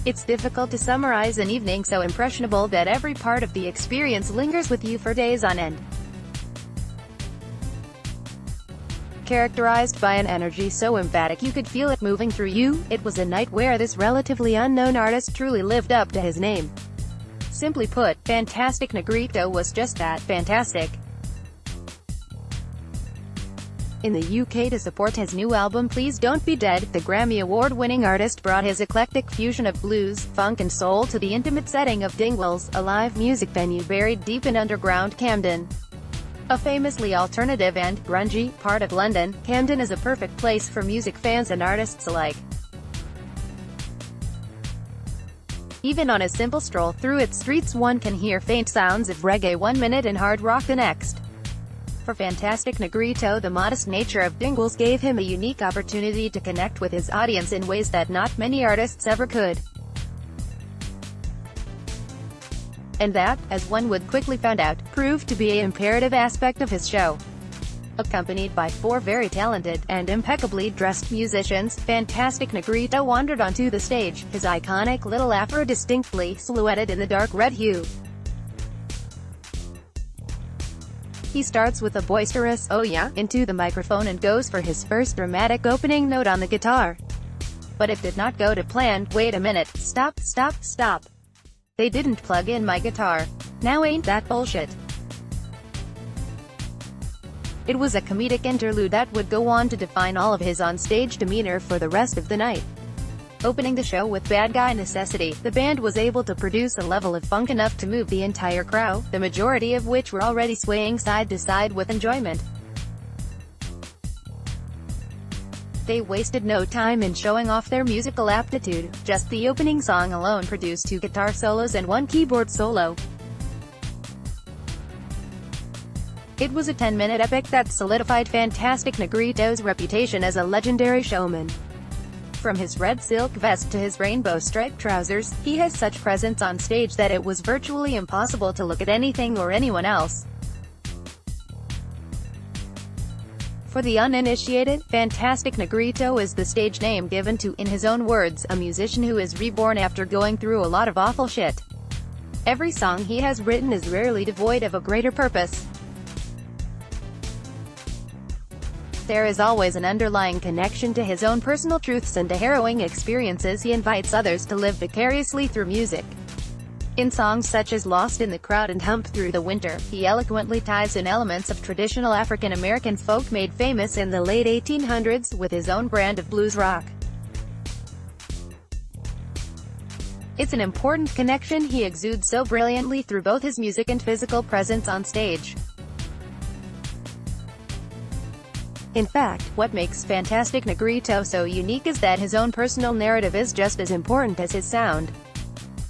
It's difficult to summarize an evening so impressionable that every part of the experience lingers with you for days on end. Characterized by an energy so emphatic you could feel it moving through you, it was a night where this relatively unknown artist truly lived up to his name. Simply put, Fantastic Negrito was just that, fantastic. In the UK to support his new album Please Don't Be Dead, the Grammy Award-winning artist brought his eclectic fusion of blues, funk and soul to the intimate setting of Dingwalls, a live music venue buried deep in underground Camden. A famously alternative and grungy part of London, Camden is a perfect place for music fans and artists alike. Even on a simple stroll through its streets one can hear faint sounds of reggae one minute and hard rock the next. For Fantastic Negrito, the modest nature of Dingwalls gave him a unique opportunity to connect with his audience in ways that not many artists ever could. And that, as one would quickly find out, proved to be an imperative aspect of his show. Accompanied by 4 very talented, and impeccably dressed musicians, Fantastic Negrito wandered onto the stage, his iconic little afro distinctly silhouetted in the dark red hue. He starts with a boisterous, "Oh yeah," into the microphone and goes for his first dramatic opening note on the guitar. But it did not go to plan. Wait a minute, stop, stop, stop. They didn't plug in my guitar. Now ain't that bullshit? It was a comedic interlude that would go on to define all of his on-stage demeanor for the rest of the night. Opening the show with Bad Guy Necessity, the band was able to produce a level of funk enough to move the entire crowd, the majority of which were already swaying side to side with enjoyment. They wasted no time in showing off their musical aptitude. Just the opening song alone produced 2 guitar solos and 1 keyboard solo. It was a 10-minute epic that solidified Fantastic Negrito's reputation as a legendary showman. From his red silk vest to his rainbow-striped trousers, he has such presence on stage that it was virtually impossible to look at anything or anyone else. For the uninitiated, Fantastic Negrito is the stage name given to, in his own words, a musician who is reborn after going through a lot of awful shit. Every song he has written is rarely devoid of a greater purpose. There is always an underlying connection to his own personal truths and to harrowing experiences he invites others to live vicariously through music. In songs such as Lost in the Crowd and Hump Through the Winter, he eloquently ties in elements of traditional African American folk made famous in the late 1800s with his own brand of blues rock. It's an important connection he exudes so brilliantly through both his music and physical presence on stage. In fact, what makes Fantastic Negrito so unique is that his own personal narrative is just as important as his sound.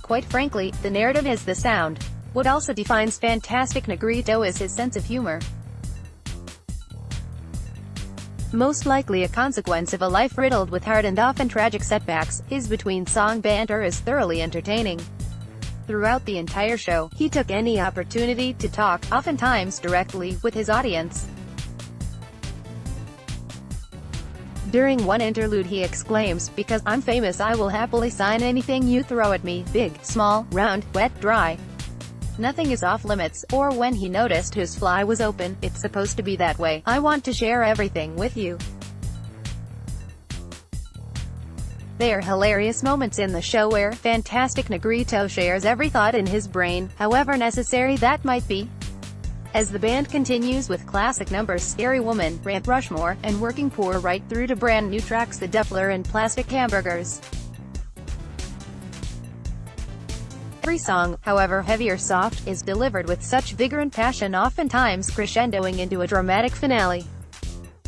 Quite frankly, the narrative is the sound. What also defines Fantastic Negrito is his sense of humor. Most likely a consequence of a life riddled with hard and often tragic setbacks, his between-song banter is thoroughly entertaining. Throughout the entire show, he took any opportunity to talk, oftentimes directly, with his audience. During one interlude he exclaims, "Because I'm famous I will happily sign anything you throw at me, big, small, round, wet, dry. Nothing is off limits," or when he noticed whose fly was open, "It's supposed to be that way, I want to share everything with you." There are hilarious moments in the show where Fantastic Negrito shares every thought in his brain, however necessary that might be. As the band continues with classic numbers Scary Woman, Rant Rushmore, and Working Poor right through to brand new tracks The Duffler and Plastic Hamburgers. Every song, however heavy or soft, is delivered with such vigor and passion, oftentimes crescendoing into a dramatic finale.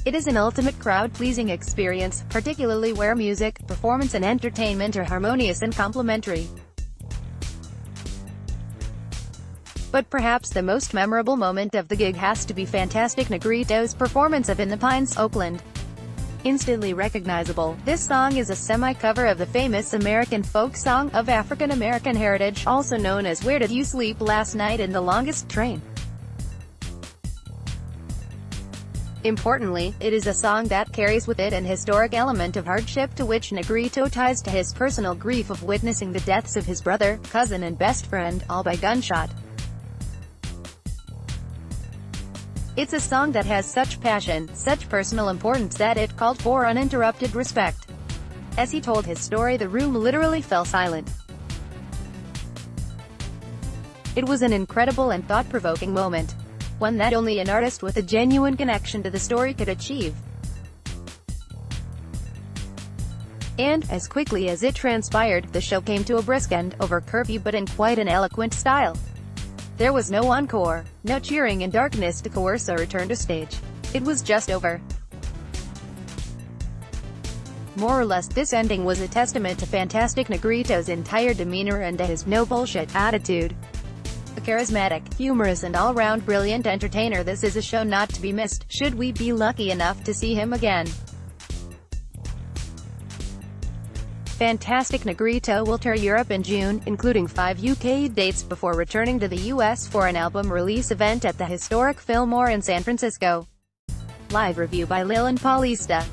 It is an ultimate crowd-pleasing experience, particularly where music, performance and entertainment are harmonious and complementary. But perhaps the most memorable moment of the gig has to be Fantastic Negrito's performance of In the Pines, Oakland. Instantly recognizable, this song is a semi-cover of the famous American folk song of African American heritage, also known as Where Did You Sleep Last Night in the Longest Train? Importantly, it is a song that carries with it an historic element of hardship to which Negrito ties to his personal grief of witnessing the deaths of his brother, cousin and best friend, all by gunshot. It's a song that has such passion, such personal importance that it called for uninterrupted respect. As he told his story, the room literally fell silent. It was an incredible and thought-provoking moment. One that only an artist with a genuine connection to the story could achieve. And, as quickly as it transpired, the show came to a brisk end, over curfew but in quite an eloquent style. There was no encore, no cheering in darkness to coerce a return to stage. It was just over. More or less, this ending was a testament to fantastic Negrito's entire demeanor and to his no-bullshit attitude. A charismatic, humorous and all-round brilliant entertainer, this is a show not to be missed, should we be lucky enough to see him again. Fantastic Negrito will tour Europe in June, including 5 UK dates before returning to the US for an album release event at the historic Fillmore in San Francisco. Live review by Lil and Paulista.